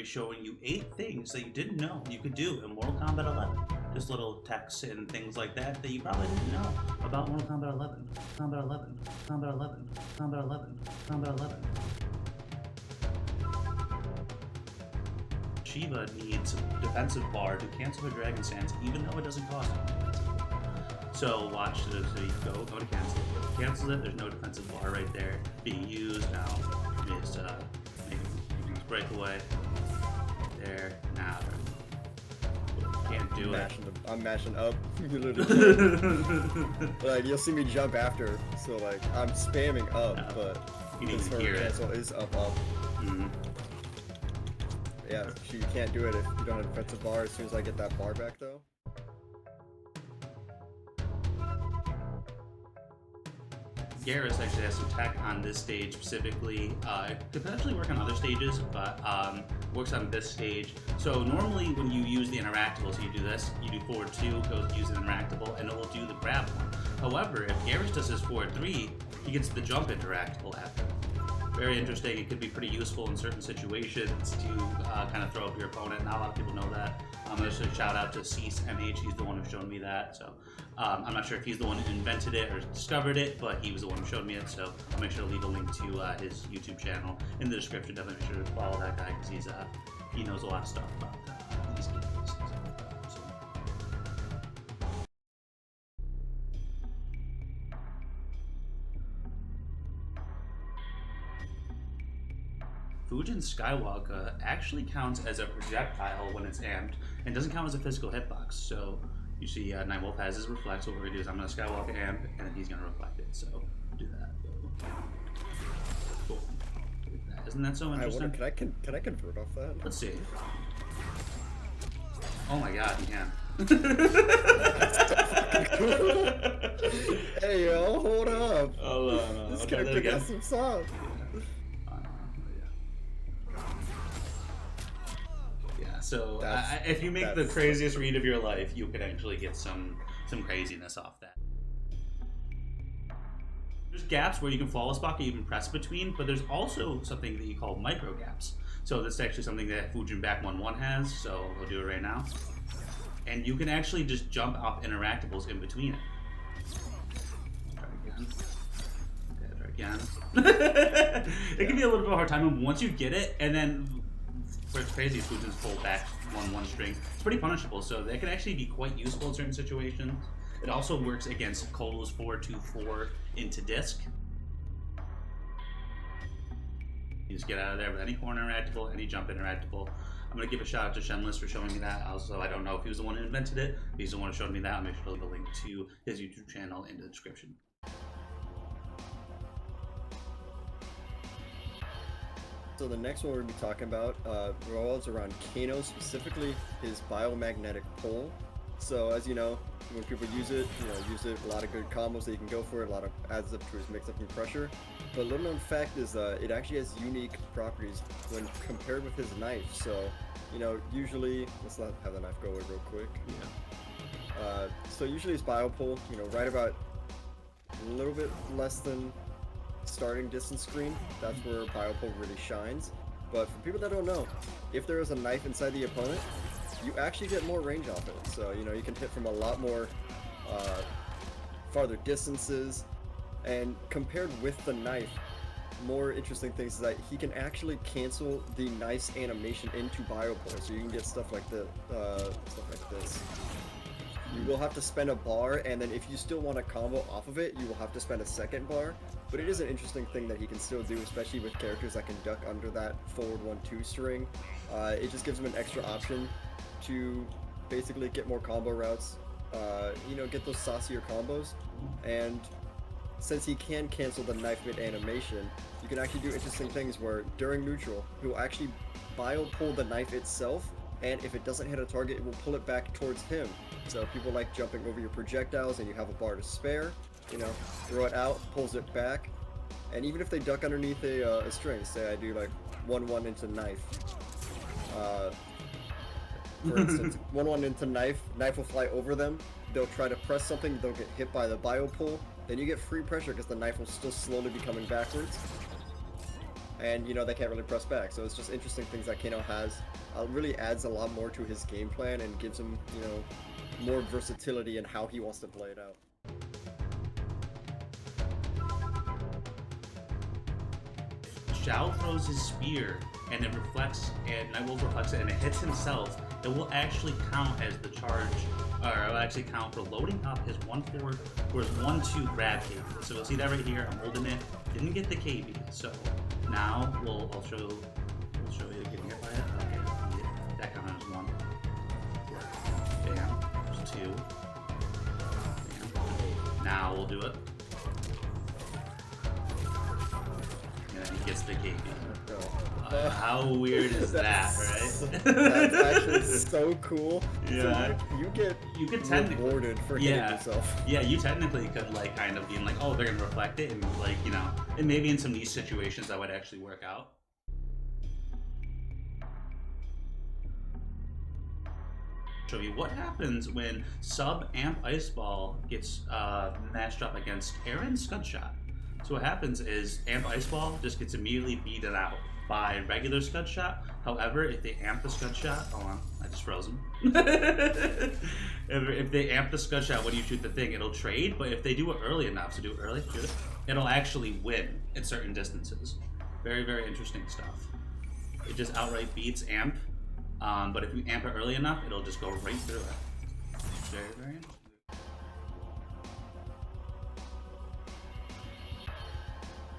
be showing you 8 things that you didn't know you could do in Mortal Kombat 11. Just little texts and things like that that you probably didn't know about Mortal Kombat 11. Kombat 11. Kombat 11. Kombat 11. Kombat 11. Shiva needs a defensive bar to cancel her Dragon Stance, even though it doesn't cost anything. So watch this. So you go to cancel it. If it cancels it, there's no defensive bar right there being used. Now just make breakaway. There. Now can't do it. I'm mashing up. Like you'll see me jump after. So like I'm spamming up, no, but you need to hear cancel is up. Mm-hmm. Yeah, you can't do it if you don't have a defensive bar. As soon as I get that bar back, though. Garrus actually has some tech on this stage specifically. It could potentially work on other stages, but works on this stage. So normally when you use the interactable, so you do this, you do forward 2, goes use an interactable, and it will do the grab one. However, if Garrus does his forward 3, he gets the jump interactable after. Very interesting. It could be pretty useful in certain situations to kind of throw up your opponent. Not a lot of people know that. There's a shout out to Cease MH. He's the one who showed me that. So I'm not sure if he's the one who invented it or discovered it, but he was the one who showed me it. So I'll make sure to leave a link to his YouTube channel in the description. Definitely make sure to follow that guy because he knows a lot of stuff about these games. Fujin Skywalker actually counts as a projectile when it's amped and doesn't count as a physical hitbox. So you see Nightwolf has his reflex. What we're going to do is I'm going to Skywalker amp and then he's going to reflect it. So do that. Cool. Isn't that so interesting? Can I convert off that? Let's see. Oh my god, you can. Hey yo, hold up. Oh no. This character got some sauce. So if you make the craziest read of your life, you could actually get some craziness off that. There's gaps where you can flawless block or even press between, but there's also something that you call micro gaps. So that's actually something that Fujin Back 1-1 has, so we'll do it right now. And you can actually just jump off interactables in between it. Try again. Okay, try again. It can be a little bit of a hard time, and once you get it, and then where it's crazy is Fujin's full back 1-1 string. It's pretty punishable, so that can actually be quite useful in certain situations. It also works against Kolo's 4-2-4 into disc. You just get out of there with any corner interactable, any jump interactable. I'm going to give a shout out to Shenless for showing me that. Also, I don't know if he was the one who invented it, but he's the one who showed me that. I'll make sure to leave a link to his YouTube channel in the description. So the next one we're going to be talking about revolves around Kano, specifically his biomagnetic pole. So as you know, when people use it, a lot of good combos that you can go for, a lot of adds up to his mix-up and pressure. But little known fact is it actually has unique properties when compared with his knife. So, usually, let's not have the knife go away real quick. Yeah. So usually his bio pole, right about a little bit less than starting distance screen, that's where biopole really shines. But for people that don't know, if there is a knife inside the opponent, you actually get more range off it. So you can hit from a lot more farther distances, and compared with the knife, more interesting things is that he can actually cancel the knife's animation into biopole. So you can get stuff like this. You will have to spend a bar, and then if you still want a combo off of it, you will have to spend a second bar. But it is an interesting thing that he can still do, especially with characters that can duck under that forward 1-2 string. It just gives him an extra option to basically get more combo routes, get those saucier combos. And since he can cancel the knife mid animation, you can actually do interesting things where during neutral, he will actually bio pull the knife itself, and if it doesn't hit a target, it will pull it back towards him. So people like jumping over your projectiles and you have a bar to spare, throw it out, pulls it back. And even if they duck underneath a string, say I do like 1-1 into knife. For instance, 1-1 into knife will fly over them. They'll try to press something, they'll get hit by the bio pull. Then you get free pressure because the knife will still slowly be coming backwards. and you know they can't really press back. So it's just interesting things that Kano has. Really adds a lot more to his game plan and gives him, you know, more versatility in how he wants to play it out. Xiao throws his spear and it reflects, and Nightwolf reflects it and it hits himself, it will actually count as the charge, or it will actually count for loading up his 1-4 or his 1-2 grab KB. So you'll see that right here, I'm holding it, didn't get the KB, so now I'll show you getting hit by it. Okay, that counted as 1. Bam, there's 2. Bam. Now we'll do it. And then he gets the KB. How weird is that, right? That's actually so cool. Yeah. So you get technically rewarded for hitting yourself. Yeah, you technically could like kind of being like, oh, they're gonna reflect it, and like, you know, and maybe in some niche situations that would actually work out. Show you what happens when sub amp ICEBALL gets matched up against Aaron Scudshot. So what happens is amp ICEBALL just gets immediately beaten out by regular Scudshot. However, if they amp the Scudshot, hold on, I just froze him. if they amp the Scudshot when you shoot the thing, it'll trade. But if they do it early enough, so do it early, shoot it, it'll actually win at certain distances. Very, very interesting stuff. It just outright beats amp. But if you amp it early enough, it'll just go right through it. Very, very interesting.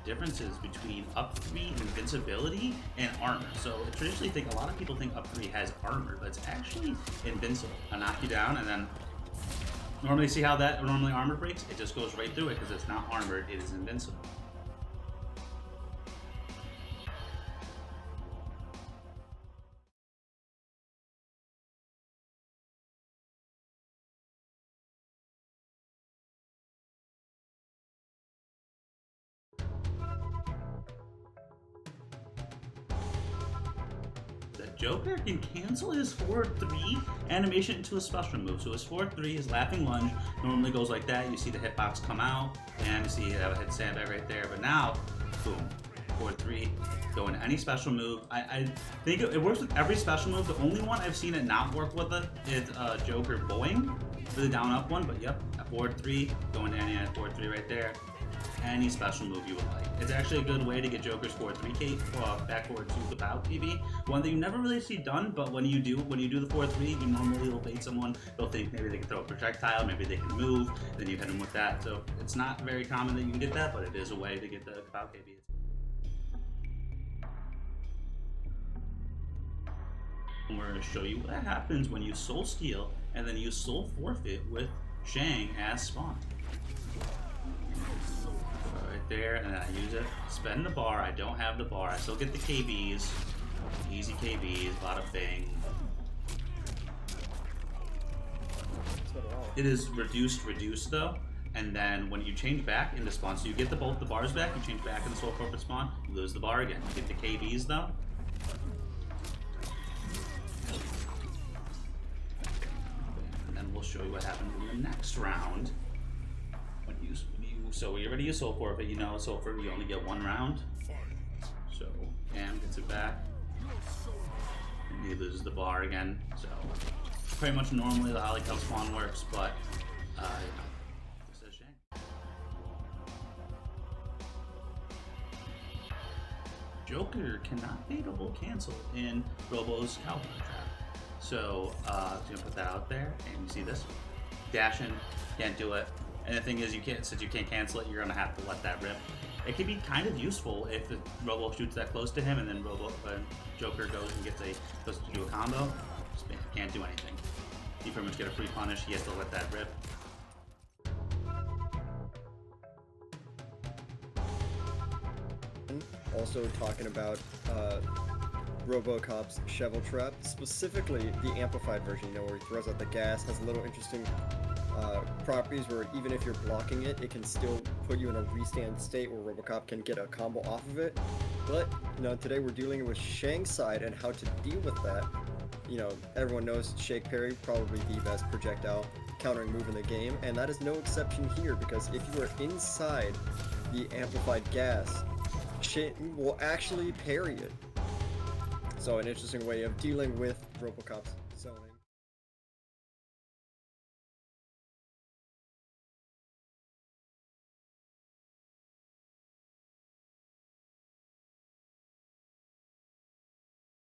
Differences between up 3 invincibility and armor. So I traditionally think a lot of people think up 3 has armor, but it's actually invincible. I knock you down, and then normally see how that normally armor breaks? It just goes right through it because it's not armored, it is invincible. Joker can cancel his forward 3 animation into a special move. So his forward 3, his laughing lunge, normally goes like that. You see the hitbox come out, and you see you have a hit sandbag right there. But now, boom, forward 3, go into any special move. I think it works with every special move. The only one I've seen it not work with it is Joker Boeing for the down up one. But yep, forward 3, go into any forward 3 right there. Any special move you would like. It's actually a good way to get Joker's forward 3K back forward 2 without PB. One that you never really see done, but when you do the forward 3, you normally will bait someone. They'll think maybe they can throw a projectile, maybe they can move, then you hit them with that. So it's not very common that you can get that, but it is a way to get the Kapow KB. We're going to show you what happens when you soul steal and then you soul forfeit with Shang as spawn. Right there, and then I use it. Spend the bar. I don't have the bar. I still get the KBs. Easy KBs. Bada bing. It is reduced though. And then when you change back into spawn, so you get both the bars back, you change back in the soul forfeit spawn, you lose the bar again. You get the KBs though. And then we'll show you what happens in the next round. So when you're ready to soul forfeit, you know soul forfeit you only get 1 round. So Am gets it back. And he loses the bar again. So pretty much normally the Holly Cup spawn works, but this is Shang. Joker cannot fadeable cancel in Robo's Cowboy Trap. So I'm gonna put that out there, and you see this. Dashing, can't do it. And the thing is, since you can't cancel it, you're gonna have to let that rip. It can be kind of useful if the Robo shoots that close to him, and then Joker goes and goes to do a combo. Just can't do anything. You pretty much get a free punish. He has to let that rip. Also talking about RoboCop's Shovel Trap, specifically the amplified version. You know, where he throws out the gas, has a little interesting properties where even if you're blocking it, it can still put you in a restand state where RoboCop can get a combo off of it. But, you know, today we're dealing with Shang's side and how to deal with that. You know, everyone knows Shake Parry, probably the best projectile countering move in the game, and that is no exception here, because if you are inside the amplified gas, Shang will actually parry it. So an interesting way of dealing with RoboCop's zoning.